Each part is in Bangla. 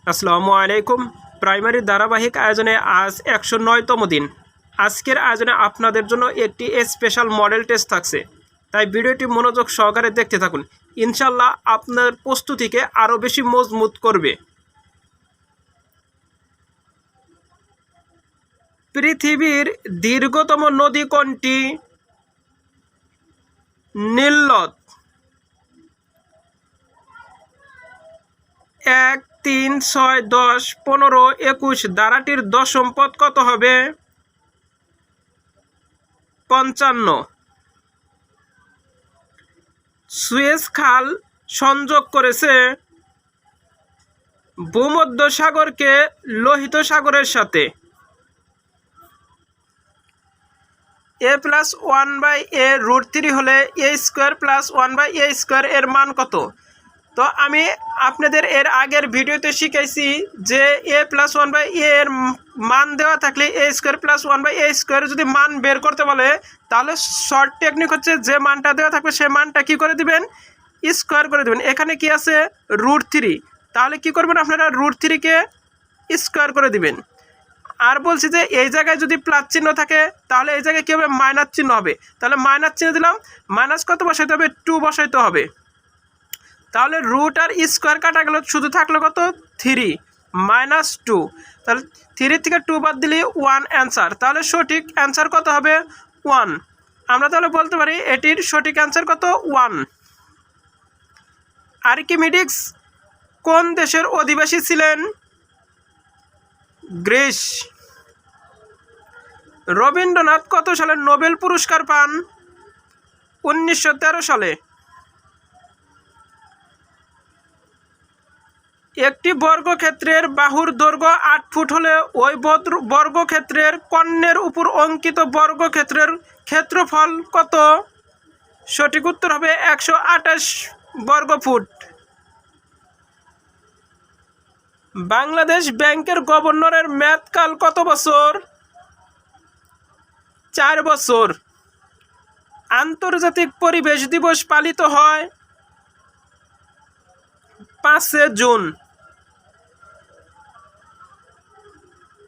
আসসালামু আলাইকুম। প্রাইমারি ধারাবাহিক আয়োজনে আজ 109তম দিন। আজকের আয়োজনে আপনাদের জন্য একটি স্পেশাল মডেল টেস্ট থাকছে, তাই ভিডিওটি মনোযোগ সহকারে দেখতে থাকুন। ইনশাল্লাহ আপনার প্রস্তুতিকে আরও বেশি মজবুত করবে। পৃথিবীর দীর্ঘতম নদী কোনটি? নীল নদ। 1, 3, 6, 10, 15, 21 ধারাটির দশম পদ কত হবে? 55। সুয়েজ খাল সংযোগ করেছে ভূমধ্যসাগরকে লোহিত সাগরের সাথে। a+1/a√3 হলে a² + 1/a² এর মান কত? তো আমি আপনাদের এর আগের ভিডিওতে শিখাইছি যে a+1/a এর মান দেওয়া থাকলে a² + 1/a² যদি মান বের করতে বলে তাহলে শর্ট টেকনিক হচ্ছে যে মানটা দেওয়া থাকবে সে মানটা কি করে দিবেন? স্কোয়ার করে দেবেন। এখানে কি আছে? √3, তাহলে কি করবেন আপনারা? √3 কে স্কোয়ার করে দিবেন। আর বলছি যে এই জায়গায় যদি প্লাস চিহ্ন থাকে তাহলে এই জায়গায় কী হবে? মাইনাস চিহ্ন হবে। তাহলে মাইনাস চিহ্ন দিলাম, মাইনাস কত বসাইতে হবে? 2 বসাইতে হবে। তাহলে রুট আর স্কোয়ার কাটা গেল, শুধু থাকলো কত? 3 - 2। তাহলে 3 থেকে 2 বাদ দিলে 1 অ্যান্সার। তাহলে সঠিক অ্যান্সার কত হবে? 1। আমরা তাহলে বলতে পারি এটির সঠিক অ্যান্সার কত? 1। আর্কিমিডিস কোন দেশের অধিবাসী ছিলেন? গ্রিস। রবীন্দ্রনাথ কত সালে নোবেল পুরস্কার পান? 1913 সালে। একটি বর্গক্ষেত্রের বাহুর দৈর্ঘ্য 8 ফুট হলে ওই বর্গক্ষেত্রের কর্ণের উপর অঙ্কিত বর্গক্ষেত্রের ক্ষেত্রফল কত? সঠিক উত্তর হবে 128 বর্গফুট। বাংলাদেশ ব্যাংকের গভর্নরের মেয়াদকাল কত বছর? 4 বছর। আন্তর্জাতিক পরিবেশ দিবস পালিত হয় 5 জুন।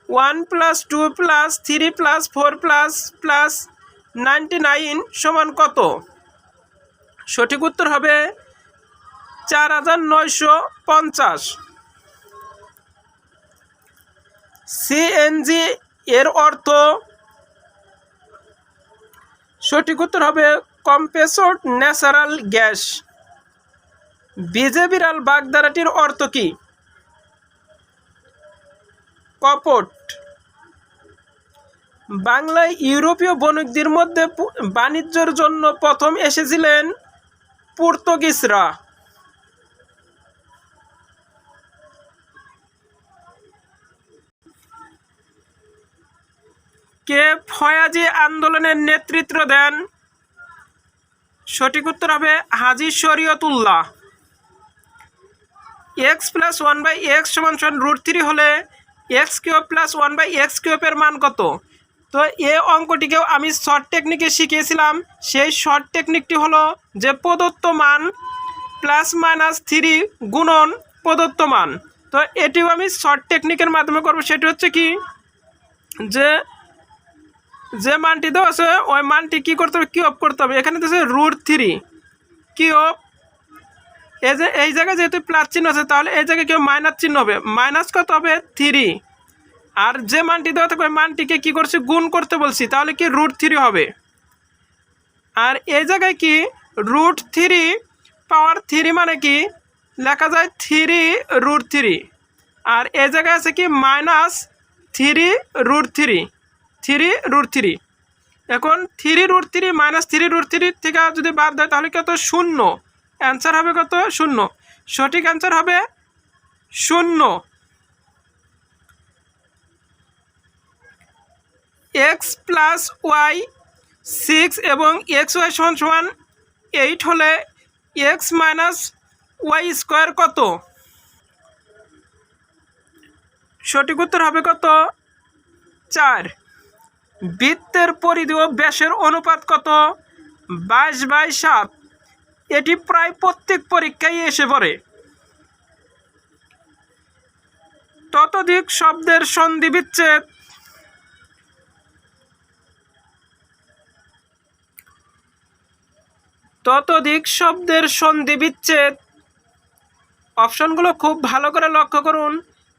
1 + 2 + 3 + 4 + 99 সমান কত? সঠিক উত্তর হবে 4950। সিএনজি এর অর্থ? সঠিক উত্তর হবে কম্প্রেসড ন্যাচারাল গ্যাস। বিজে বিড়াল বাগধারাটির অর্থ কি? কপট। বাংলায় ইউরোপীয় বণিকদের মধ্যে বাণিজ্যের জন্য প্রথম এসেছিলেন পর্তুগিজরা। কে ফয়াজি আন্দোলনের নেতৃত্ব দেন? সঠিক উত্তর হবে হাজী শরীয়তুল্লাহ। x + 1/x = √3 হলে x³ + 1/x³ এর মান কত? তো এই অঙ্কটিকেও আমি শর্ট টেকনিকে শিখিয়েছিলাম। সেই শর্ট টেকনিকটি হলো যে প্রদত্ত মান ±3 গুণন প্রদত্ত মান। তো এটিও আমি শর্ট টেকনিকের মাধ্যমে করব। সেটি হচ্ছে কি, যে মানটি দেওয়া আছে ওই মানটি কী করতে হবে? কিউব করতে হবে। এখানে তো √3 কিউব, এই জায়গায় যেহেতু প্লাস চিহ্ন আছে তাহলে এই জায়গায় কেউ মাইনাস চিহ্ন হবে। মাইনাস কত হবে? 3। আর যে মানটি দেওয়া থাকবে ওই মানটিকে কী করছি? গুণ করতে বলছি, তাহলে কি √3 হবে। আর এই জায়গায় কি √3 পাওয়ার 3 মানে কি লেখা যায় 3√3। আর এই জায়গায় আছে কি -3√3 এখন 3√3 - 3√3 থেকে যদি বাদ দেয় তাহলে কত? 0। অ্যান্সার হবে কত? 0। সঠিক অ্যান্সার হবে 0। x + y 6 এবং xy = 8 হলে x - y² কত? সঠিক উত্তর হবে কত? 4। বৃত্তের পরিধি ও ব্যাসের অনুপাত কত? 22/7। এটি প্রায় প্রত্যেক পরীক্ষায় এসে পড়ে। ততোধিক শব্দের সন্ধি বিচ্ছেদ অপশনগুলো খুব ভালো করে লক্ষ্য করুন।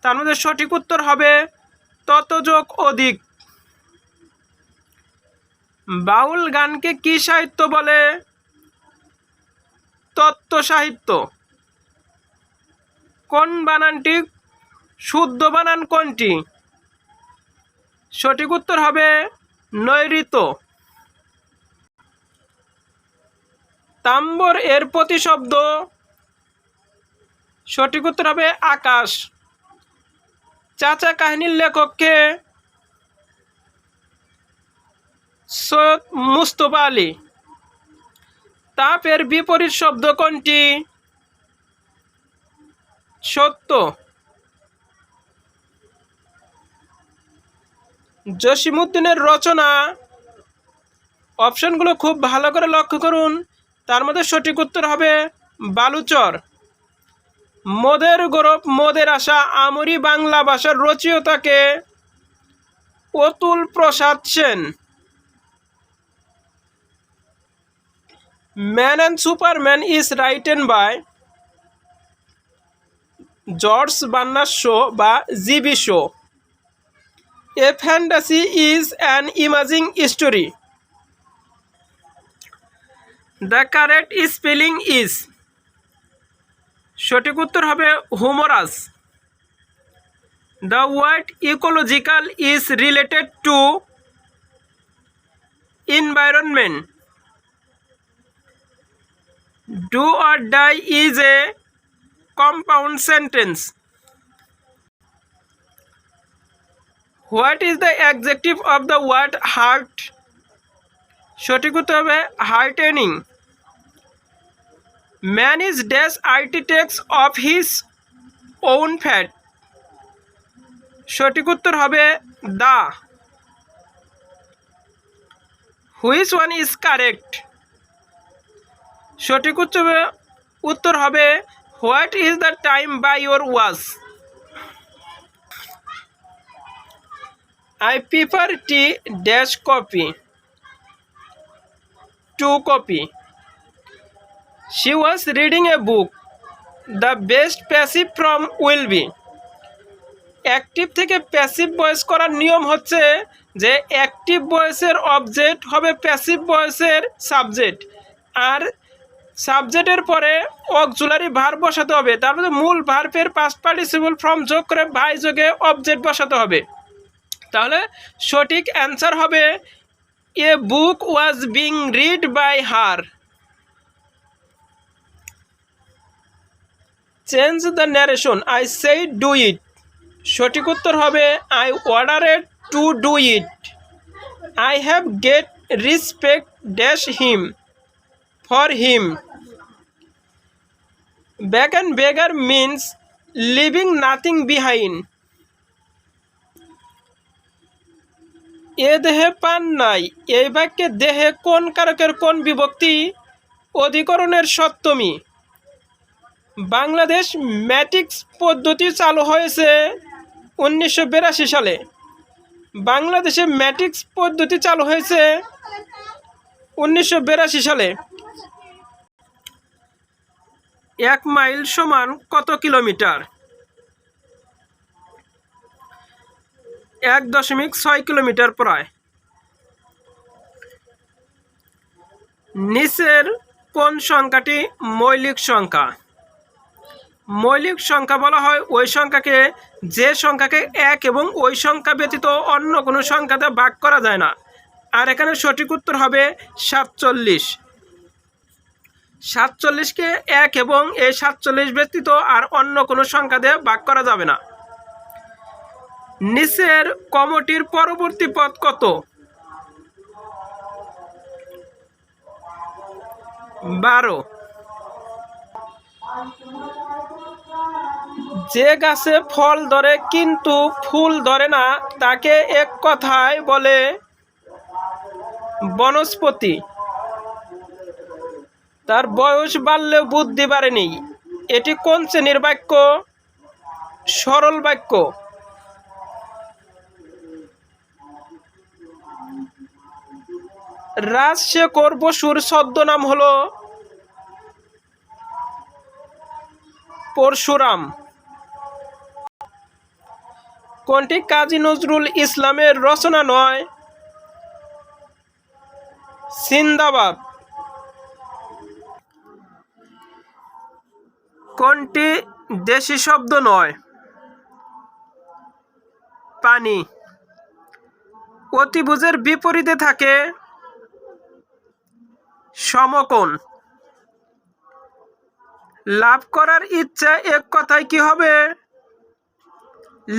তার মধ্যে সঠিক উত্তর হবে তত যোগ অধিক। বাউল গানকে কি সাহিত্য বলে? তত্ত্ব সাহিত্য। কোন বানানটি শুদ্ধ বানান কোনটি? সঠিক উত্তর হবে নৈঋত্য। তাম্বর এর প্রতিশব্দ? সঠিক উত্তর হবে আকাশ। চাচা কাহিনীর লেখক কে? সৈয়দ মুস্তফা আলী। তাপের বিপরীত শব্দ কোনটি? সত্য। জসিমউদ্দিনের রচনা? অপশনগুলো খুব ভালো করে লক্ষ্য করুন। তার মধ্যে সঠিক উত্তর হবে বালুচর। মোদের গৌরব মোদের আশা আমরি বাংলা ভাষার রচয়িতাকে? Atul Prasad Sen. Man and superman is written by? George Bernard Shaw বা GB Shaw. A fantasy is an imaging story. The correct spelling is? সঠিক উত্তর হবে humorous. The word ecological is related to environment. Do or die is a compound sentence. What is the adjective of the word heart? সঠিক উত্তর হবে heartening. Man is dash architects of his own fate. সঠিক উত্তর হবে the. Which one is correct? সঠিক উত্তর হবে What is the time by your watch? I prefer tea dash coffee to coffee. She was reading a book. The best passive form will be. Active থেকে প্যাসিভ ভয়েস করার নিয়ম হচ্ছে যে অ্যাক্টিভ ভয়েসের অবজেক্ট হবে প্যাসিভ ভয়েসের সাবজেক্ট, আর সাবজেক্টের পরে অক্সিলারি ভার্ব বসাতে হবে। তারপরে মূল ভার্বের পাস্ট পার্টিসিপল ফর্ম যোগ করে ভাই যোগে অবজেক্ট বসাতে হবে। তাহলে সঠিক অ্যান্সার হবে a book was being read by her. Change the narration. I said do it. সঠিক উত্তর হবে I ordered to do it. I have get respect dash him for him. Back and beggar means living nothing behind. এ দেহে পান নাই। এই বাক্যে দেহে কোন কারকের কোন বিভক্তি? অধিকরণের সপ্তমী। বাংলাদেশ ম্যাট্রিক্স পদ্ধতি চালু হয়েছে 1982 সালে। বাংলাদেশে ম্যাট্রিক্স পদ্ধতি চালু হয়েছে 1982 সালে। 1 মাইল সমান কত কিলোমিটার? 1.6 কিলোমিটার প্রায়। নিচের কোন সংখ্যাটি মৌলিক সংখ্যা? মৌলিক সংখ্যা বলা হয় ওই সংখ্যাকে যে সংখ্যাকে এক এবং ওই সংখ্যা ব্যতীত অন্য কোনো সংখ্যাতে ভাগ করা যায় না। আর এখানে সঠিক উত্তর হবে 47। 47কে এক এবং এই 47 ব্যতীত আর অন্য কোনো সংখ্যা দিয়ে ভাগ করা যাবে না। নিচের কমটির পরবর্তী পদ কত? 12। যে গাছে ফল ধরে কিন্তু ফুল ধরে না তাকে এক কথায় বলে বনস্পতি। তার বয়স বাড়লেও বুদ্ধি বাড়েনি। এটি কোন শ্রেণীর বাক্য? সরল বাক্য। রাজশেখর বসুর ছদ্মনাম হলো পরশুরাম। কোনটি কাজী নজরুল ইসলামের রচনা নয়? সিন্দাবাদ। কোনটি দেশি শব্দ নয়? পানি। অতিভুজের বিপরীতে থাকে সমকোণ। লাভ করার ইচ্ছা এক কথায় কি হবে?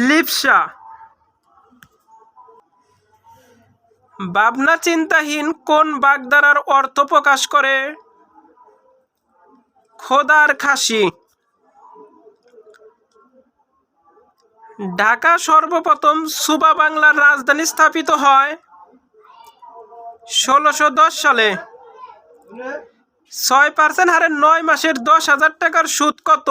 লিপ্সা। ভাবনা চিন্তাহীন কোন বাগধারার অর্থ প্রকাশ করে? খোদার খাসি। ঢাকা সর্বপ্রথম সুবা বাংলার রাজধানী স্থাপিত হয় 1610 সালে। 6% হারে 9 মাসের 10,000 টাকার সুদ কত?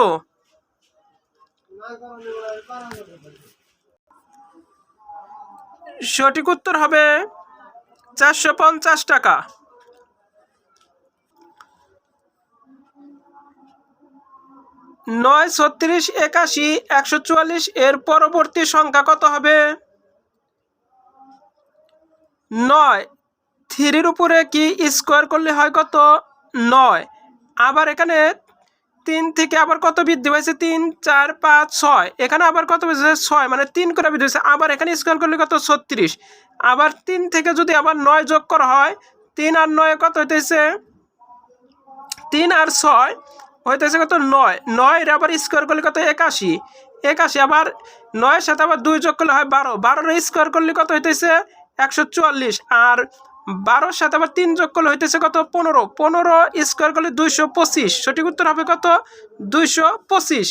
সঠিক উত্তর হবে 450 টাকা। 9, 36, 81, 144 এর পরবর্তী সংখ্যা কত হবে? 9। 3-র উপরে কি স্কোয়ার করলে হয় কত? 9। আবার এখানে 3 থেকে আবার কত বৃদ্ধি পাইছে? 3, 4, 5, 6। এখানে আবার কত হয়েছে? 6, মানে 3 করে বৃদ্ধি হয়েছে। আবার এখানে স্কোয়ার করলে কত? 36। আবার 3 থেকে যদি আবার 9 যোগ করা হয়, 3 আর 9 কত হইতেছে? 3 আর 6 হইতেছে কত? 9। 9 এর আবার স্কোয়ার করলে কত? 81। 81 আবার 9 এর সাথে আবার 2 যোগ করলে হয় 12। 12 এর স্কোয়ার করলে কত হইতেছে? 144। আর 12 এর সাথে আবার 3 যোগ করলে হইতেছে কত? 15। 15 স্কোয়ার করলে 225। সঠিক উত্তর হবে কত? 225।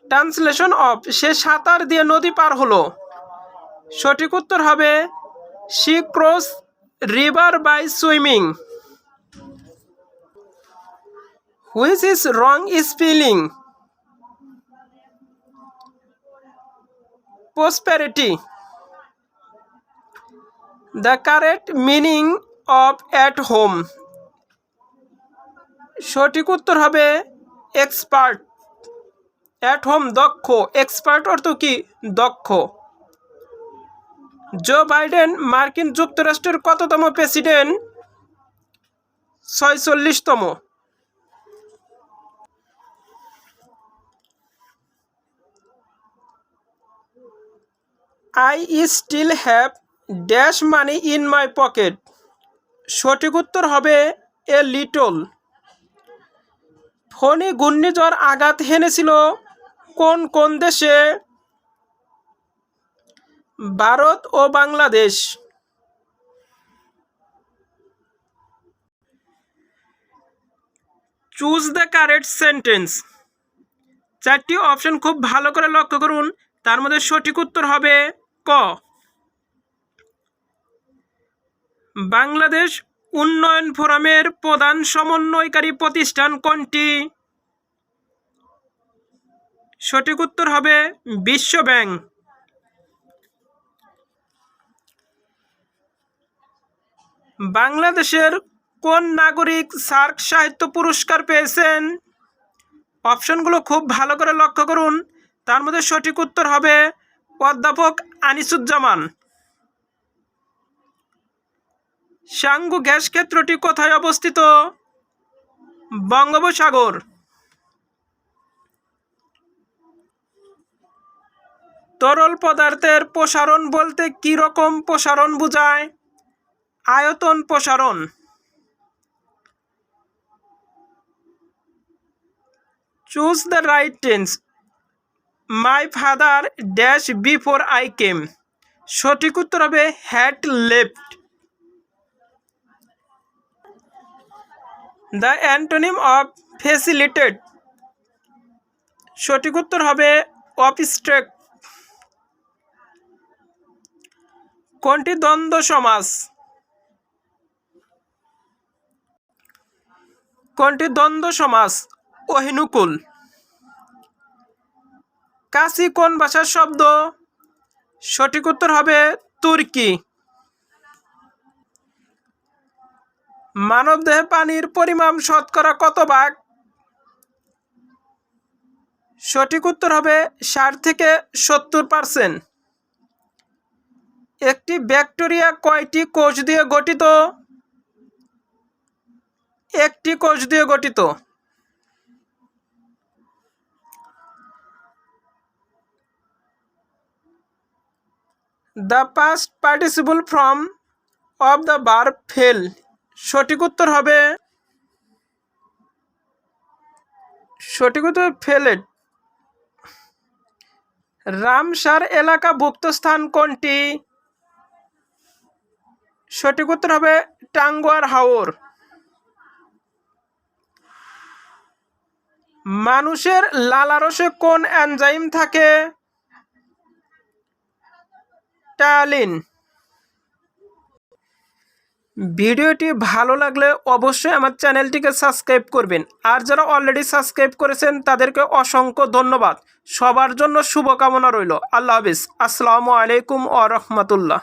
ট্রান্সলেশন অফ সে সাঁতার দিয়ে নদী পার হলো। সঠিক উত্তর হবে she cross river by swimming. Which is wrong spelling? prosperity. The correct meaning of at home. সঠিক উত্তর হবে এক্সপার্ট। অ্যাট হোম দক্ষ, এক্সপার্ট অর্থ কি? দক্ষ। জো বাইডেন মার্কিন যুক্তরাষ্ট্রের কততম president? 46তম। I still have dash money in my pocket. সঠিক উত্তর হবে এ লিটল। ফণী ঘূর্ণিঝড় আঘাত হেনেছিল কোন কোন দেশে? ভারত ও Bangladesh. Choose the correct sentence. 4টি অপশন খুব ভালো করে লক্ষ্য করুন, তার মধ্যে সঠিক উত্তর হবে ক। বাংলাদেশ উন্নয়ন ফোরামের প্রধান সমন্বয়কারী প্রতিষ্ঠান কোনটি? সঠিক উত্তর হবে বিশ্ব ব্যাংক। বাংলাদেশের কোন নাগরিক সার্ক সাহিত্য পুরস্কার পেয়েছেন? অপশনগুলো খুব ভালো করে লক্ষ্য করুন, তার মধ্যে সঠিক উত্তর হবে অধ্যাপক আনিসুজ্জামান। সাঙ্গু গ্যাস ক্ষেত্রটি কোথায় অবস্থিত? বঙ্গোপসাগর। তরল পদার্থের প্রসারণ বলতে কি রকম প্রসারণ বোঝায়? আয়তন প্রসারণ। Choose the right tense. My father dash before I came. সঠিক উত্তর হবে had left. The antonym of facilitated. সঠিক উত্তর হবে অবস্ট্রাক্ট। কোনটি দ্বন্দ্ব সমাস? কোনটি দ্বন্দ্ব সমাস? অহিনুকুল। কাশি কোন ভাষার শব্দ? সঠিক উত্তর হবে তুর্কি। মানবদেহে পানির পরিমাণ শতকরা কত ভাগ? সঠিক উত্তর হবে 60 থেকে 70%। একটি ব্যাকটেরিয়া কয়টি কোষ দিয়ে গঠিত? একটি কোষ দিয়ে গঠিত। The past participle form of the verb fail. সঠিক উত্তর হবে ফেলেড। রামসার এলাকাভুক্ত স্থান কোনটি? সঠিক উত্তর হবে টাঙ্গুয়ার হাওর। মানুষের লালারসে কোন এনজাইম থাকে? ট্যালিন। ভিডিওটি ভালো লাগলে অবশ্যই আমার চ্যানেলটিকে সাবস্ক্রাইব করবেন, আর যারা অলরেডি সাবস্ক্রাইব করেছেন তাদেরকে অসংখ্য ধন্যবাদ। সবার জন্য শুভকামনা রইল। আল্লাহ হাফিজ। আসসালামু আলাইকুম ওয়া রাহমাতুল্লাহ।